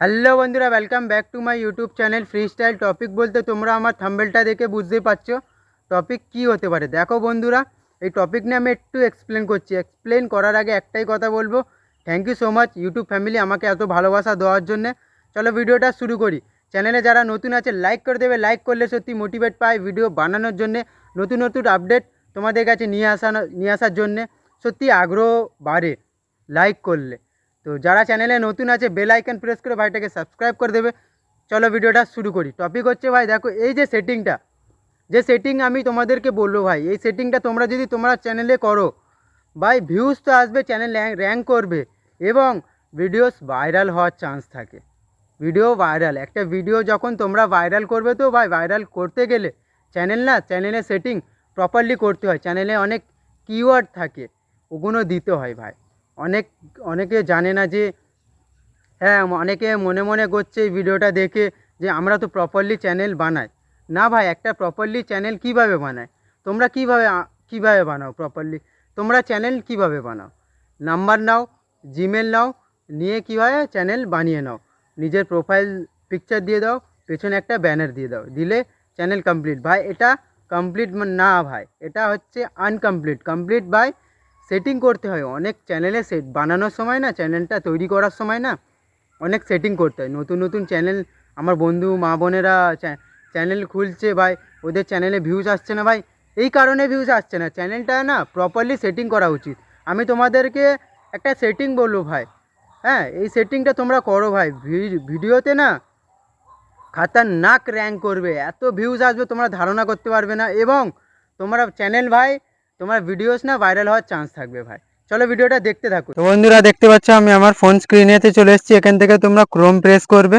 Hello বন্ধুরা, welcome back to my YouTube channel free style. Topic বলতে তোমরা আমার থাম্বনেলটা দেখে বুঝতেই পারছো টপিক কি হতে পারে। দেখো বন্ধুরা, এই টপিক নিয়ে আমি একটু এক্সপ্লেন করছি। এক্সপ্লেন করার আগে একটাই কথা বলবো, thank you so much YouTube family আমাকে এত ভালোবাসা দেওয়ার জন্যে। চলো ভিডিওটা শুরু করি। চ্যানেলে যারা নতুন আছে লাইক করে দেবে, লাইক করলে সত্যি মোটিভেট পায় ভিডিও বানানোর জন্যে, নতুন নতুন আপডেট তোমাদের কাছে নিয়ে আসার জন্যে সত্যি আগ্রহ বাড়ে লাইক করলে। তো যারা চ্যানেলে নতুন আছে বেল আইকন প্রেস করে ভাইটাকে সাবস্ক্রাইব করে দেবে। চলো ভিডিওটা শুরু করি। টপিক হচ্ছে ভাই, দেখো এই যে সেটিংটা, যে সেটিং আমি তোমাদেরকে বলবো ভাই, এই সেটিংটা তোমরা যদি তোমরা চ্যানেলে করো ভাই, ভিউজ তো আসবে, চ্যানেল র্যাঙ্ক করবে এবং ভিডিওস ভাইরাল হওয়ার চান্স থাকে। ভিডিও ভাইরাল, একটা ভিডিও যখন তোমরা ভাইরাল করবে, তো ভাই ভাইরাল করতে গেলে চ্যানেলের সেটিং প্রপারলি করতে হয়। চ্যানেলে অনেক কিওয়ার্ড থাকে, ওগুলো দিতে হয় ভাই। অনেক অনেকে জানে না যে, হ্যাঁ অনেকে মনে মনে করছে এই ভিডিওটা দেখে যে আমরা তো প্রপারলি চ্যানেল বানাই। না ভাই, একটা প্রপারলি চ্যানেল কিভাবে বানায়, তোমরা কিভাবে বানাও প্রপারলি, তোমরা চ্যানেল কিভাবে বানাও? নাম্বার নাও, জিমেল নাও, নিয়ে কীভাবে চ্যানেল বানিয়ে নাও। নিজের প্রোফাইল পিকচার দিয়ে দাও, পেছনে একটা ব্যানার দিয়ে দাও, দিলে চ্যানেল কমপ্লিট। ভাই এটা কমপ্লিট না ভাই, এটা হচ্ছে আনকমপ্লিট। কমপ্লিট ভাই সেটিং করতে হয় অনেক। চ্যানেলে সেট বানানোর সময় না, চ্যানেলটা তৈরি করার সময় না, অনেক সেটিং করতে হয়। নতুন নতুন চ্যানেল আমার বন্ধু মা বোনেরা চ্যানেল খুলছে ভাই, ওদের চ্যানেলে ভিউজ আসছে না ভাই। এই কারণে ভিউজ আসছে না, চ্যানেলটা না প্রপারলি সেটিং করা উচিত। আমি তোমাদেরকে একটা সেটিং বলবো ভাই, হ্যাঁ এই সেটিংটা তোমরা করো ভাই। ভিডিওতে না খাতারনাক র্যাঙ্ক করবে, এত ভিউজ আসবে তোমরা ধারণা করতে পারবে না, এবং তোমরা চ্যানেল ভাই, তোমার ভিডিওস না ভাইরাল হওয়ার চান্স থাকবে ভাই। চলো ভিডিওটা দেখতে থাকো। তো বন্ধুরা দেখতে পাচ্ছ আমি আমার ফোন স্ক্রিনেতে চলে এসেছি। এখান থেকে তোমরা ক্রোম প্রেস করবে।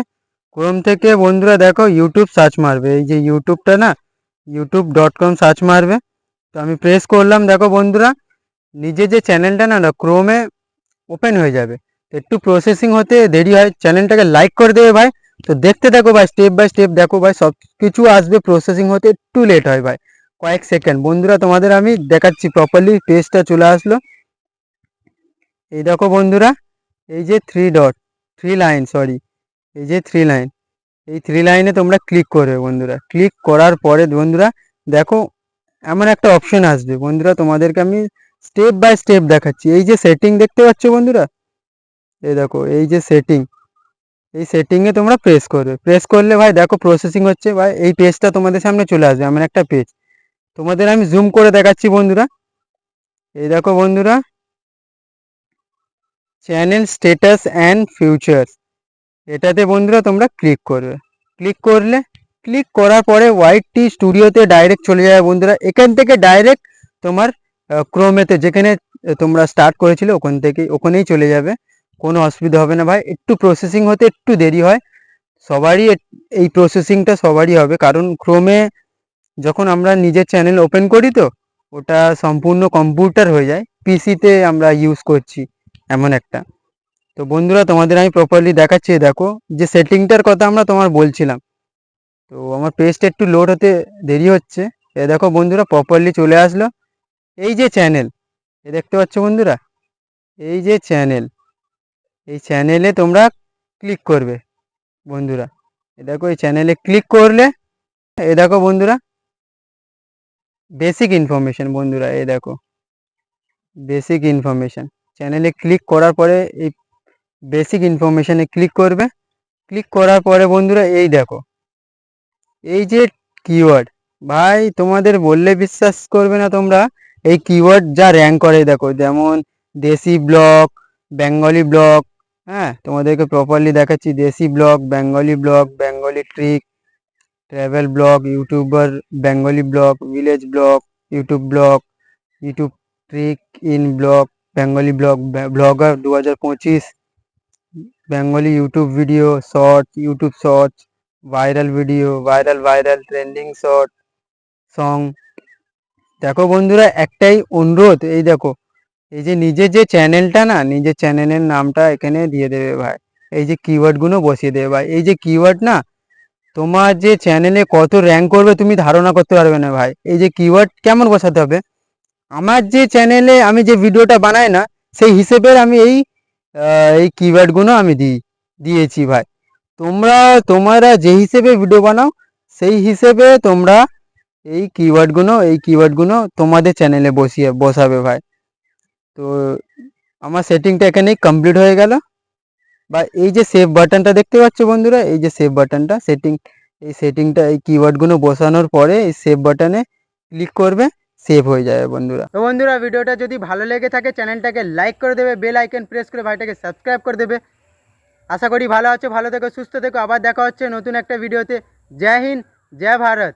ক্রোম থেকে বন্ধুরা দেখো ইউটিউব সার্চ মারবে, এই যে ইউটিউবটা না, youtube.com সার্চ মারবে। তো আমি প্রেস করলাম, দেখো বন্ধুরা নিজে যে চ্যানেলটা না ক্রোমে ওপেন হয়ে যাবে। তো একটু প্রসেসিং হতে দেরি হয়, চ্যানেলটাকে লাইক করে দেবে ভাই। তো দেখতে থাকো ভাই, স্টেপ বাই স্টেপ দেখো ভাই, সব কিছু আসবে। প্রসেসিং হতে একটু লেট হয় ভাই, কয়েক সেকেন্ড। বন্ধুরা তোমাদের আমি দেখাচ্ছি, প্রপারলি পেজটা চলে আসলো। এই দেখো বন্ধুরা, এই যে থ্রি লাইন, এই যে থ্রি লাইন, এই থ্রি লাইনে তোমরা ক্লিক করবে বন্ধুরা। ক্লিক করার পরে বন্ধুরা দেখো এমন একটা অপশন আসবে। বন্ধুরা তোমাদেরকে আমি স্টেপ বাই স্টেপ দেখাচ্ছি। এই যে সেটিং দেখতে পাচ্ছ বন্ধুরা, এই দেখো এই যে সেটিং, এই সেটিংয়ে তোমরা প্রেস করবে। প্রেস করলে ভাই দেখো প্রসেসিং হচ্ছে ভাই, এই পেজটা তোমাদের সামনে চলে আসবে, এমন একটা পেজ। তোমাদের আমি জুম করে দেখাচ্ছি বন্ধুরা। এই দেখো বন্ধুরা, চ্যানেল স্ট্যাটাস অ্যান্ড ফিউচার, এটাতে বন্ধুরা তোমরা ক্লিক করবে। ক্লিক করার পরে ওয়াইটি স্টুডিওতে ডাইরেক্ট চলে যাবে বন্ধুরা। এখান থেকে ডাইরেক্ট তোমার ক্রোমেতে যেখানে তোমরা স্টার্ট করেছিলে ওখানেই চলে যাবে, কোনো অসুবিধা হবে না ভাই। একটু প্রসেসিং হতে একটু দেরি হয়, সবারই এই প্রসেসিংটা সবারই হবে, কারণ ক্রোমে যখন আমরা নিজের চ্যানেল ওপেন করি তো ওটা সম্পূর্ণ কম্পিউটার হয়ে যায়, পিসিতে আমরা ইউজ করছি এমন একটা। তো বন্ধুরা তোমাদের আমি প্রপারলি দেখাচ্ছি, দেখো যে সেটিংটার কথা আমরা তোমার বলছিলাম। তো আমার পেজটা একটু লোড হতে দেরি হচ্ছে। এ দেখো বন্ধুরা প্রপারলি চলে আসলো। এই যে চ্যানেল, এ দেখতে পাচ্ছ বন্ধুরা, এই যে চ্যানেল, এই চ্যানেলে তোমরা ক্লিক করবে বন্ধুরা। এ দেখো এই চ্যানেলে ক্লিক করলে, এ দেখো বন্ধুরা বেসিক ইনফরমেশন, বন্ধুরা এই দেখো বেসিক ইনফরমেশন। চ্যানেলে ক্লিক করার পরে এই বেসিক ইনফরমেশনে ক্লিক করবে। ক্লিক করার পরে বন্ধুরা এই দেখো এই যে কিওয়ার্ড, ভাই তোমাদের বললে বিশ্বাস করবে না তোমরা, এই কিওয়ার্ড যা র্যাঙ্ক করে দেখো, যেমন দেশি ব্লগ, বেঙ্গলি ব্লগ, হ্যাঁ তোমাদেরকে প্রপারলি দেখাচ্ছি, desi blog, Bengali trick, travel blog, YouTuber, Bengali blog, village blog, YouTube trick in blog, Bengali blog, blogger 2025, Bengali YouTube video, YouTube shorts, viral video, viral trending short, song. দেখো বন্ধুরা একটাই অনুরোধ, এই দেখো এই যে নিজের যে চ্যানেলটা না, নিজের চ্যানেলের নামটা এখানে দিয়ে দেবে ভাই। এই যে কিওয়ার্ডগুলো বসিয়ে দেবে ভাই। এই যে কিওয়ার্ড না, তোমার যে চ্যানেলে কত র্যাঙ্ক করবে তুমি ধারণা করতে পারবে না ভাই। এই যে কিওয়ার্ড কেমন বসাতে হবে, আমার যে চ্যানেলে আমি যে ভিডিওটা বানাই না, সেই হিসেবে আমি এই কিওয়ার্ডগুলো আমি দিয়েছি ভাই। তোমরা যে হিসেবে ভিডিও বানাও সেই হিসেবে তোমরা এই কিওয়ার্ডগুলো তোমাদের চ্যানেলে বসাবে ভাই। তো আমার সেটিংটা এখানেই কমপ্লিট হয়ে গেল। বা এই যে সেভ বাটনটা দেখতে পাচ্ছ বন্ধুরা, এই যে সেভ বাটনটা সেটিংটা এই কিওয়ার্ডগুলো বসানোর পরে এই সেভ বাটনে ক্লিক করবে, সেভ হয়ে যাবে বন্ধুরা। তো বন্ধুরা ভিডিওটা যদি ভালো লেগে থাকে চ্যানেলটাকে লাইক করে দেবে, বেল আইকন প্রেস করে ভাইটাকে সাবস্ক্রাইব করে দেবে। আশা করি ভালো আছো, ভালো থেকো, সুস্থ থেকো। আবার দেখা হচ্ছে নতুন একটা ভিডিওতে। জয় হিন্দ, জয় ভারত।